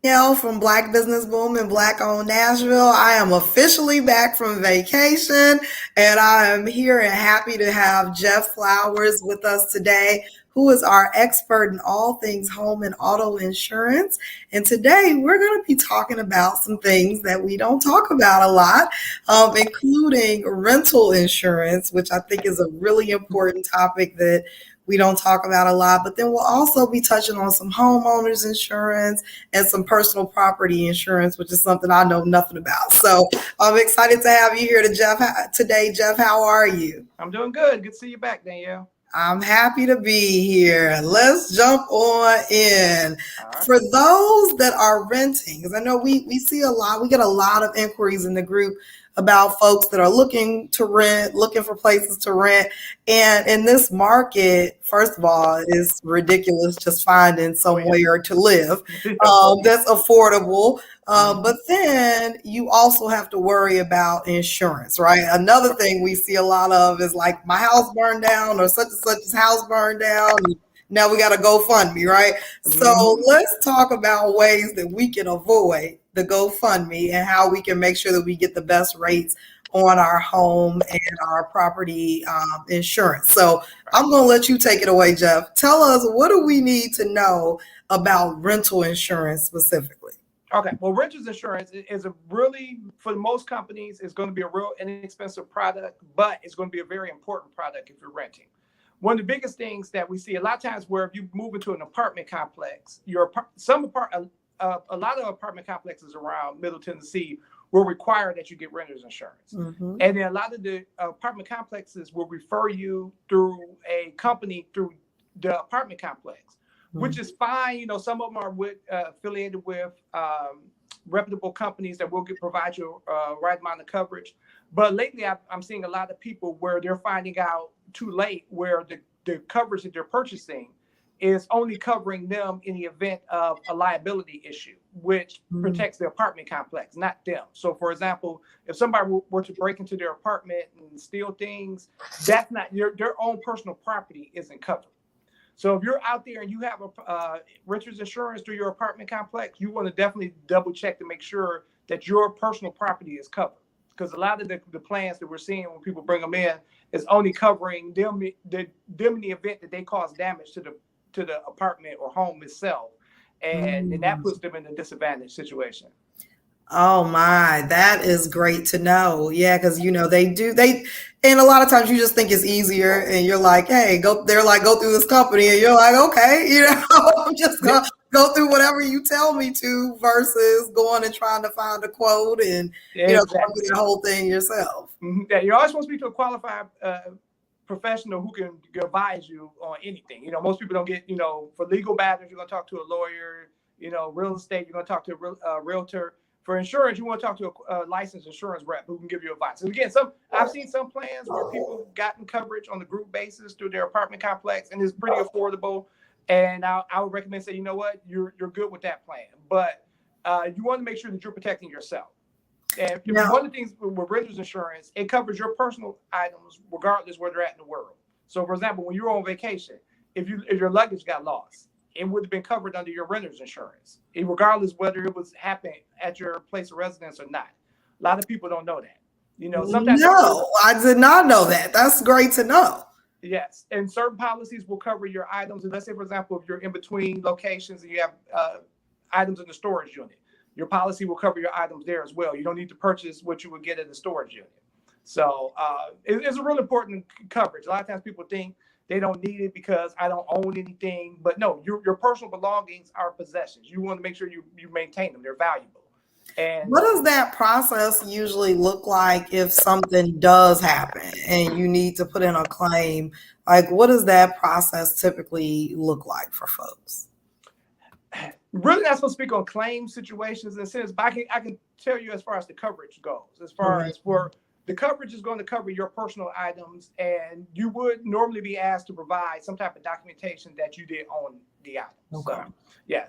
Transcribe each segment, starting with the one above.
Danielle from Black Business Boom and Black Owned Nashville. I am officially back from vacation and I am here and happy to have Jeff Flowers with us today, who is our expert in all things home and auto insurance. And today we're going to be talking about some things that we don't talk about a lot, including rental insurance, which I think is a really important topic that we don't talk about a lot. But then we'll also be touching on some homeowners insurance and some personal property insurance, which is something I know nothing about. So I'm excited to have you here today, Jeff. How are you? I'm doing good. Good to see you back, Danielle. I'm happy to be here. Let's jump on in. All right. For those that are renting, because I know we see a lot, we get a lot of inquiries in the group about folks that are looking to rent, looking for places to rent. And in this market, first of all, it's ridiculous just finding somewhere to live that's affordable. But then you also have to worry about insurance, right? Another thing we see a lot of is like my house burned down or such and such's house burned down. Now we got to GoFundMe, right? So let's talk about ways that we can avoid the GoFundMe and how we can make sure that we get the best rates on our home and our property insurance. So I'm going to let you take it away, Jeff. Tell us, what do we need to know about rental insurance specifically? Okay, well, renters insurance is a really, for most companies, it's going to be a real inexpensive product, but it's going to be a very important product if you're renting. One of the biggest things that we see a lot of times where if you move into an apartment complex, a lot of apartment complexes around Middle Tennessee will require that you get renters insurance. And then a lot of the apartment complexes will refer you through a company through the apartment complex, which is fine. You know, some of them are affiliated with reputable companies that will provide you right amount of coverage. But lately, I'm seeing a lot of people where they're finding out too late where the coverage that they're purchasing is only covering them in the event of a liability issue, which protects the apartment complex, not them. So, for example, if somebody were to break into their apartment and steal things, that's not their own personal property isn't covered. So if you're out there and you have a renter's insurance through your apartment complex, you want to definitely double check to make sure that your personal property is covered. Because a lot of the plans that we're seeing when people bring them in is only covering them in the event that they cause damage to the apartment or home itself. And that puts them in a disadvantaged situation. Oh my, that is great to know. Yeah, because and a lot of times you just think it's easier and you're like, hey, go through this company, and you're like, okay, I'm just gonna go through whatever you tell me to versus going and trying to find a quote and go through the whole thing yourself. Yeah, you're always supposed to speak to a qualified professional who can advise you on anything. Most people don't get, for legal matters, you're gonna talk to a lawyer, real estate, you're gonna talk to a realtor. For insurance, you want to talk to a licensed insurance rep who can give you advice. And again, I've seen some plans where people have gotten coverage on the group basis through their apartment complex, and it's pretty affordable. And I would recommend say, you know what, you're good with that plan, but you want to make sure that you're protecting yourself. And one of the things with renters insurance, it covers your personal items regardless where they're at in the world. So, for example, when you're on vacation, if your luggage got lost, it would have been covered under your renter's insurance, regardless whether it was happening at your place of residence or not. A lot of people don't know that. Sometimes I did not know that. That's great to know. Yes, and certain policies will cover your items. And let's say, for example, if you're in between locations and you have items in the storage unit, your policy will cover your items there as well. You don't need to purchase what you would get in the storage unit. So it's a really important coverage. A lot of times people think they don't need it because I don't own anything. But no, your personal belongings are possessions. You want to make sure you maintain them. They're valuable. And what does that process usually look like if something does happen and you need to put in a claim? Like, what does that process typically look like for folks? Really not supposed to speak on claim situations in a sense, but I can tell you as far as the coverage goes. As far as for the coverage is going to cover your personal items, and you would normally be asked to provide some type of documentation that you did own the item. Okay.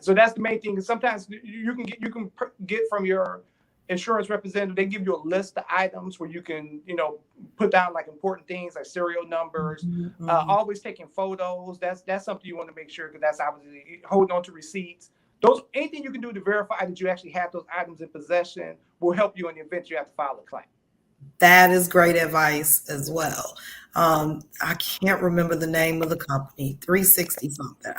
So that's the main thing. Sometimes you can get from your insurance representative. They give you a list of items where you can put down like important things like serial numbers. Always taking photos. That's something you want to make sure, because that's obviously holding on to receipts. Anything you can do to verify that you actually have those items in possession will help you in the event you have to file a claim. That is great advice as well. I can't remember the name of the company, 360 something.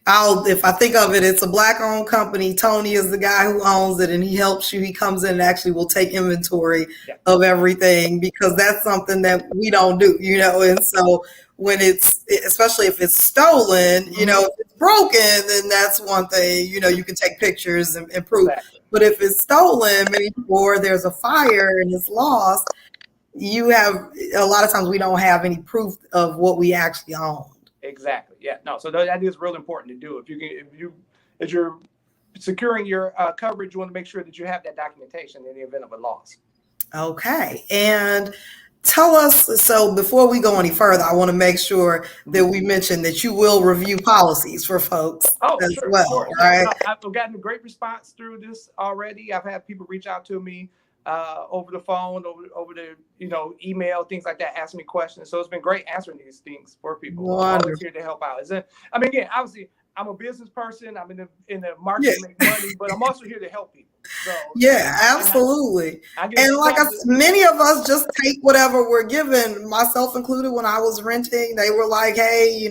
I'll if I think of it, it's a black-owned company. Tony is the guy who owns it, and he helps you. He comes in and actually will take inventory of everything, because that's something that we don't do, And so when especially if it's stolen, if it's broken, then that's one thing. You can take pictures and prove. Exactly. But if it's stolen, or there's a fire and it's lost, you have a lot of times we don't have any proof of what we actually owned. Exactly. Yeah. No. So that is real important to do. If you're securing your coverage, you want to make sure that you have that documentation in the event of a loss. Okay. And tell us, so before we go any further, I want to make sure that we mention that you will review policies for folks as well. Sure. Right? I've gotten a great response through this already. I've had people reach out to me over the phone, over the email, things like that, ask me questions. So it's been great answering these things for people. Wonderful. I'm always here to help out. Again, obviously, I'm a business person. I'm in the market to make money, but I'm also here to help people. So absolutely. And like many of us just take whatever we're given, myself included. When I was renting, they were like, hey,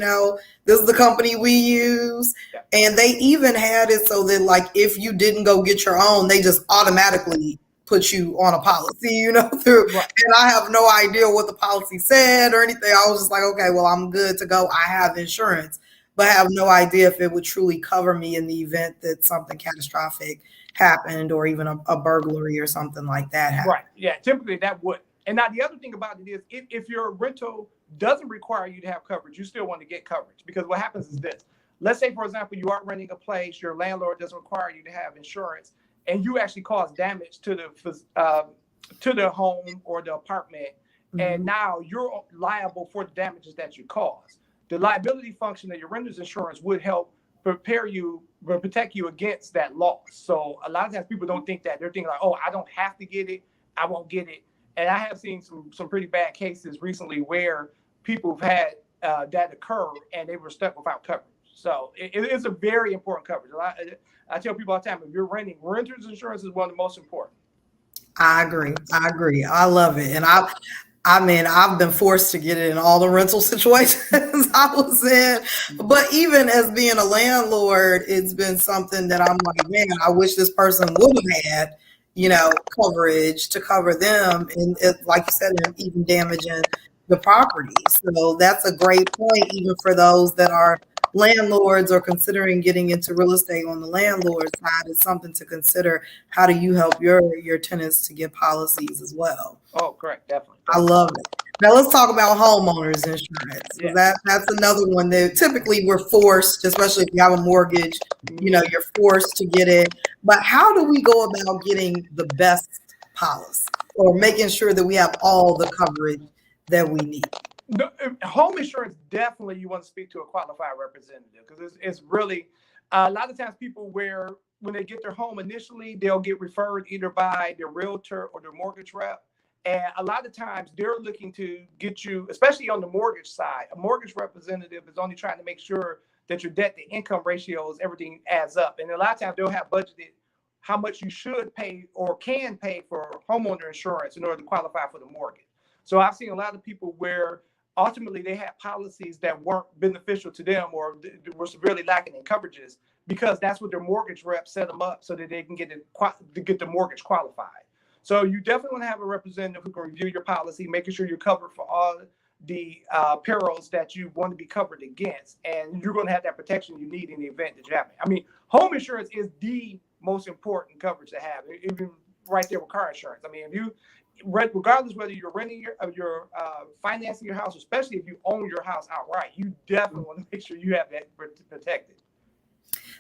this is the company we use. Yeah. And they even had it so that, like, if you didn't go get your own, they just automatically put you on a policy, through. Right. And I have no idea what the policy said or anything. I was just like, okay, well, I'm good to go. I have insurance, but I have no idea if it would truly cover me in the event that something catastrophic happened, or even a burglary or something like that happened. Right. Yeah. Typically that would. And now the other thing about it is, if your rental doesn't require you to have coverage, you still want to get coverage, because what happens is this. Let's say, for example, you are renting a place, your landlord doesn't require you to have insurance, and you actually cause damage to the home or the apartment, and now you're liable for the damages that you caused. The liability function of your renter's insurance would help protect you against that loss. So a lot of times people don't think that. They're thinking like, oh, I don't have to get it, I won't get it. And I have seen some pretty bad cases recently where people have had that occur and they were stuck without coverage. So it is a very important coverage. I tell people all the time, if you're renting, renter's insurance is one of the most important. I agree. I love it. And I've been forced to get it in all the rental situations I was in. But even as being a landlord, it's been something that I'm like, man, I wish this person would have had, coverage to cover them. And like you said, even damaging the property. So that's a great point, even for those that are landlords or considering getting into real estate on the landlord side. It's something to consider. How do you help your tenants to get policies as well? Oh, correct. Definitely. I love it. Now let's talk about homeowners insurance. Yeah. That's another one that typically we're forced, especially if you have a mortgage, you're forced to get it. But how do we go about getting the best policy, or making sure that we have all the coverage that we need? No, home insurance, definitely you want to speak to a qualified representative, because it's really a lot of times people when they get their home initially, they'll get referred either by their realtor or their mortgage rep. And a lot of times they're looking to get you, especially on the mortgage side, a mortgage representative is only trying to make sure that your debt to income ratios, everything adds up. And a lot of times they'll have budgeted how much you should pay or can pay for homeowner insurance in order to qualify for the mortgage. So I've seen a lot of people where ultimately they had policies that weren't beneficial to them or were severely lacking in coverages, because that's what their mortgage rep set them up so that they can get the mortgage qualified. So you definitely want to have a representative who can review your policy, making sure you're covered for all the perils that you want to be covered against, and you're going to have that protection you need in the event that you happen. I mean, home insurance is the most important coverage to have, even right there with car insurance. I mean, if you regardless whether you're renting you're financing your house, especially if you own your house outright, you definitely want to make sure you have that protected.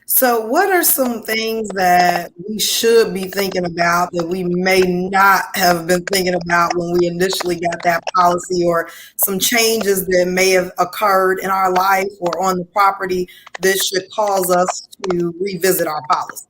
So what are some things that we should be thinking about that we may not have been thinking about when we initially got that policy, or some changes that may have occurred in our life or on the property that should cause us to revisit our policy?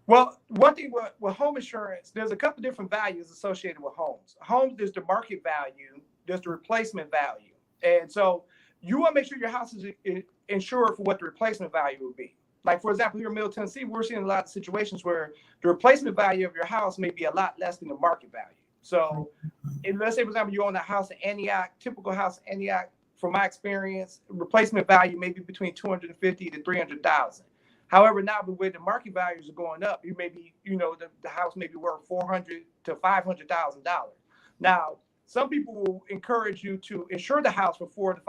Well, one thing with home insurance, there's a couple different values associated with homes. Homes, there's the market value, there's the replacement value. And so you want to make sure your house is insured for what the replacement value would be. Like, for example, here in Middle Tennessee, we're seeing a lot of situations where the replacement value of your house may be a lot less than the market value. So let's say, for example, you own a house in Antioch, typical house in Antioch, from my experience, replacement value may be between 250 to 300,000. However, now the way the market values are going up, you may be, the house may be worth $400 to $500,000. Now, some people will encourage you to insure the house for $400,000 to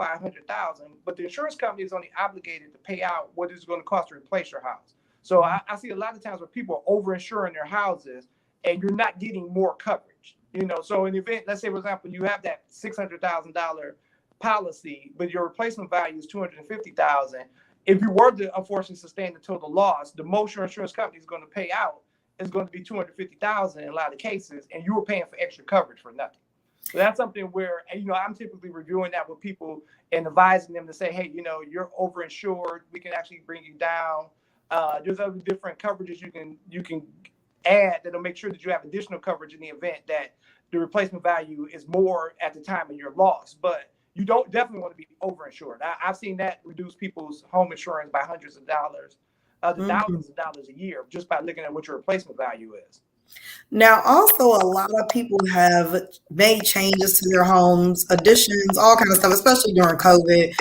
$500,000, but the insurance company is only obligated to pay out what it's going to cost to replace your house. So I see a lot of times where people are over-insuring their houses, and you're not getting more coverage. So in the event, let's say, for example, you have that $600,000 policy, but your replacement value is $250,000. If you were to unfortunately sustain the total loss, the most your insurance company is going to pay out is going to be $250,000 in a lot of cases, and you were paying for extra coverage for nothing. So that's something where, I'm typically reviewing that with people and advising them to say, hey, you're overinsured. We can actually bring you down. There's other different coverages you can add that'll make sure that you have additional coverage in the event that the replacement value is more at the time of your loss. But you don't definitely want to be overinsured. I've seen that reduce people's home insurance by hundreds of dollars, to thousands of dollars a year, just by looking at what your replacement value is. Now, also, a lot of people have made changes to their homes, additions, all kind of stuff, especially during COVID.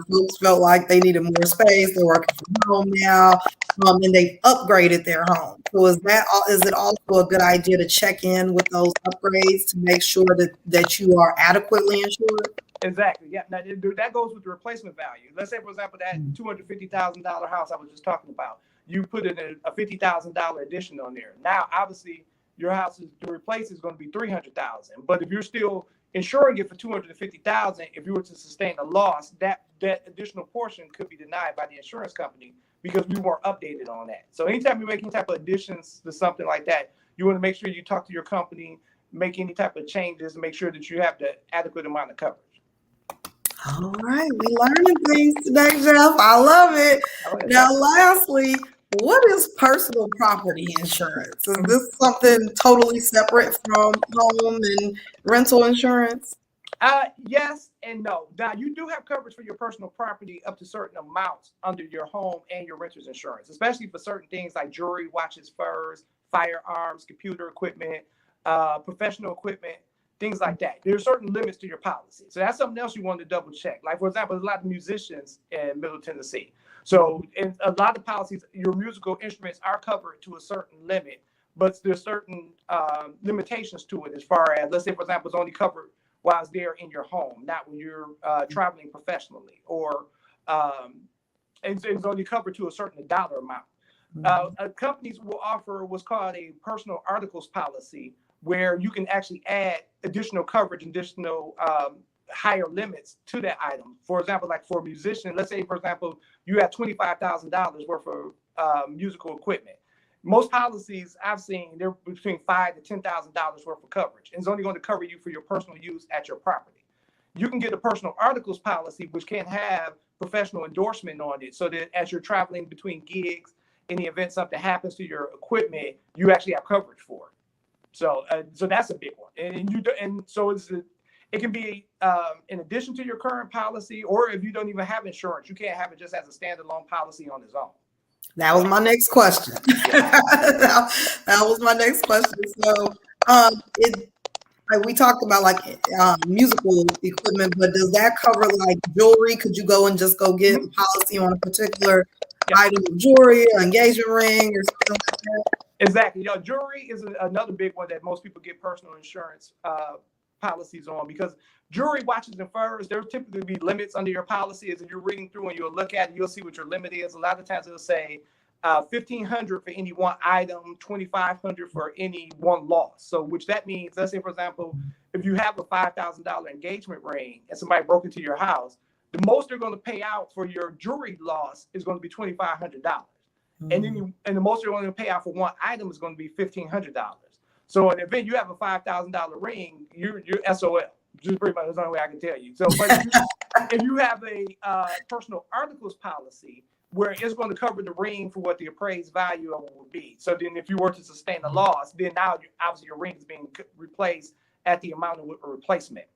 Folks felt like they needed more space. They're working from home now, and they've upgraded their home. So is it also a good idea to check in with those upgrades to make sure that you are adequately insured? Exactly. Yeah. Now, that goes with the replacement value. Let's say, for example, that $250,000 house I was just talking about, you put in a $50,000 addition on there. Now, obviously, your house to replace is going to be $300,000. But if you're still insuring it for $250,000, if you were to sustain a loss, that additional portion could be denied by the insurance company because we weren't updated on that. So anytime you make any type of additions to something like that, you want to make sure you talk to your company, make any type of changes, and make sure that you have the adequate amount of coverage. All right, we learning things today, Jeff. I love it. Now, lastly, what is personal property insurance? Is this something totally separate from home and rental insurance? Yes and no. Now, you do have coverage for your personal property up to certain amounts under your home and your renter's insurance, especially for certain things like jewelry, watches, furs, firearms, computer equipment, professional equipment, things like that. There are certain limits to your policy. So that's something else you want to double check. Like, for example, there's a lot of musicians in Middle Tennessee. So in a lot of policies, your musical instruments are covered to a certain limit, but there's certain limitations to it as far as, let's say, for example, it's only covered while it's there in your home, not when you're traveling professionally, or it's only covered to a certain dollar amount. Companies will offer what's called a personal articles policy, where you can actually add additional coverage, additional higher limits to that item. For example, like for a musician, let's say, for example, you have $25,000 worth of musical equipment. Most policies I've seen, they're between $5,000 to $10,000 worth of coverage, and it's only going to cover you for your personal use at your property. You can get a personal articles policy, which can have professional endorsement on it, so that as you're traveling between gigs, in the event something happens to your equipment, you actually have coverage for it. So that's a big one, it can be in addition to your current policy, or if you don't even have insurance, you can't have it just as a standalone policy on its own. That was my next question. That was my next question. So we talked about like musical equipment, but does that cover like jewelry? Could you go and just go get a policy on a particular item of jewelry, an engagement ring, or something like that? Exactly. Jewelry is another big one that most people get personal insurance policies on, because jewelry, watches, and furs, there typically be limits under your policy. As if you're reading through and you'll look at it, you'll see what your limit is. A lot of times it'll say $1,500 for any one item, $2,500 for any one loss. So which that means, let's say, for example, if you have a $5,000 engagement ring and somebody broke into your house, the most they're going to pay out for your jewelry loss is going to be $2,500. And then the most they're going to pay out for one item is going to be $1,500. So in the event you have a $5,000 ring, you're SOL. Just pretty much the only way I can tell you. So, but if you have a personal articles policy where it's going to cover the ring for what the appraised value of it would be. So then if you were to sustain a loss, then now obviously your ring is being replaced at the amount of a replacement.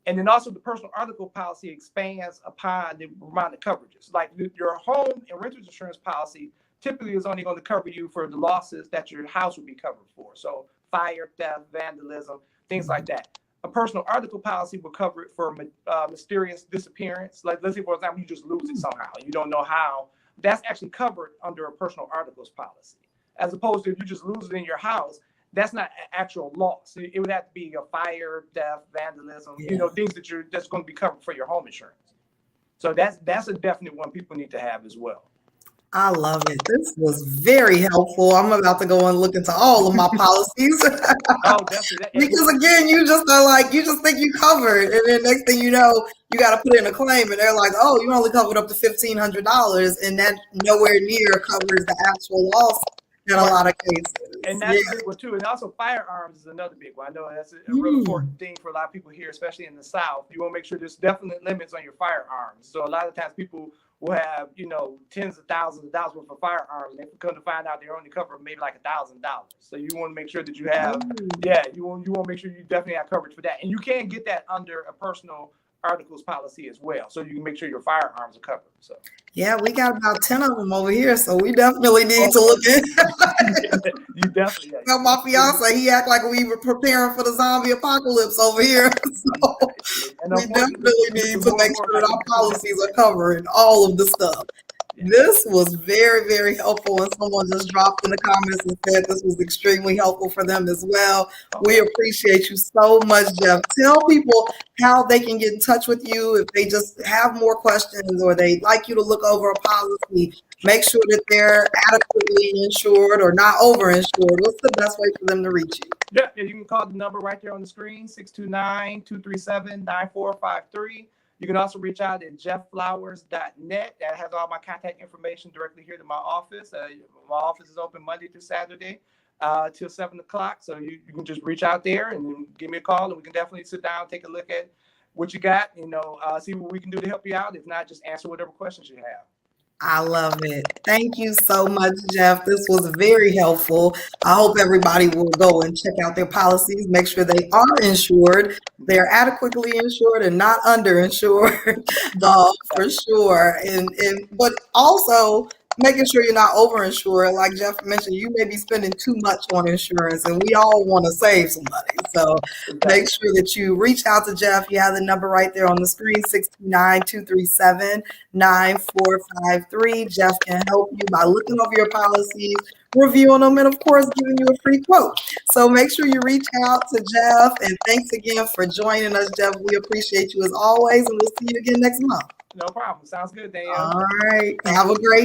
And then also the personal article policy expands upon the amount of coverages. Like your home and renter's insurance policy typically is only going to cover you for the losses that your house would be covered for. So fire, theft, vandalism, things like that. A personal article policy will cover it for mysterious disappearance. Like, let's say, for example, you just lose it somehow. You don't know how. That's actually covered under a personal articles policy. As opposed to if you just lose it in your house, that's not actual loss. It would have to be a fire, theft, vandalism, things that's going to be covered for your home insurance. So that's a definite one people need to have as well. I love it. This was very helpful. I'm about to go and look into all of my policies. Oh, definitely. Because again, you just think you covered, and then next thing you know, you got to put in a claim, and they're like, "Oh, you only covered up to $1,500," and that nowhere near covers the actual loss in a lot of cases. And that's a big one too. And also firearms is another big one. I know that's a real important thing for a lot of people here, especially in the South. You want to make sure there's definite limits on your firearms. So a lot of times people will have, tens of thousands of dollars worth of firearms, and they come to find out they're only covering maybe like $1,000. So you want to make sure that you have, you want to make sure you definitely have coverage for that. And you can get that under a personal articles policy as well, so you can make sure your firearms are covered. So yeah, we got about 10 of them over here, so we definitely need to look in. You definitely. Now, my fiance, he act like we were preparing for the zombie apocalypse over here. So we definitely need to make sure that our policies are covering all of the stuff. This was very, very helpful, and someone just dropped in the comments and said this was extremely helpful for them as well. We appreciate you so much, Jeff. Tell people how they can get in touch with you if they just have more questions or they'd like you to look over a policy. Make sure that they're adequately insured or not overinsured. What's the best way for them to reach you? Yeah, you can call the number right there on the screen, 629-237-9453. You can also reach out at jeffflowers.net. That has all my contact information directly here to my office. My office is open Monday through Saturday till 7 o'clock. So you can just reach out there and give me a call, and we can definitely sit down, take a look at what you got, see what we can do to help you out. If not, just answer whatever questions you have. I love it. Thank you so much, Jeff. This was very helpful. I hope everybody will go and check out their policies, make sure they are insured, they're adequately insured and not underinsured, for sure. But also making sure you're not overinsured. Like Jeff mentioned, you may be spending too much on insurance, and we all want to save some money. So make sure that you reach out to Jeff. You have the number right there on the screen, 629-237-9453. Jeff can help you by looking over your policies, reviewing them, and of course, giving you a free quote. So make sure you reach out to Jeff. And thanks again for joining us, Jeff. We appreciate you as always, and we'll see you again next month. No problem. Sounds good, Danielle. All right. Have a great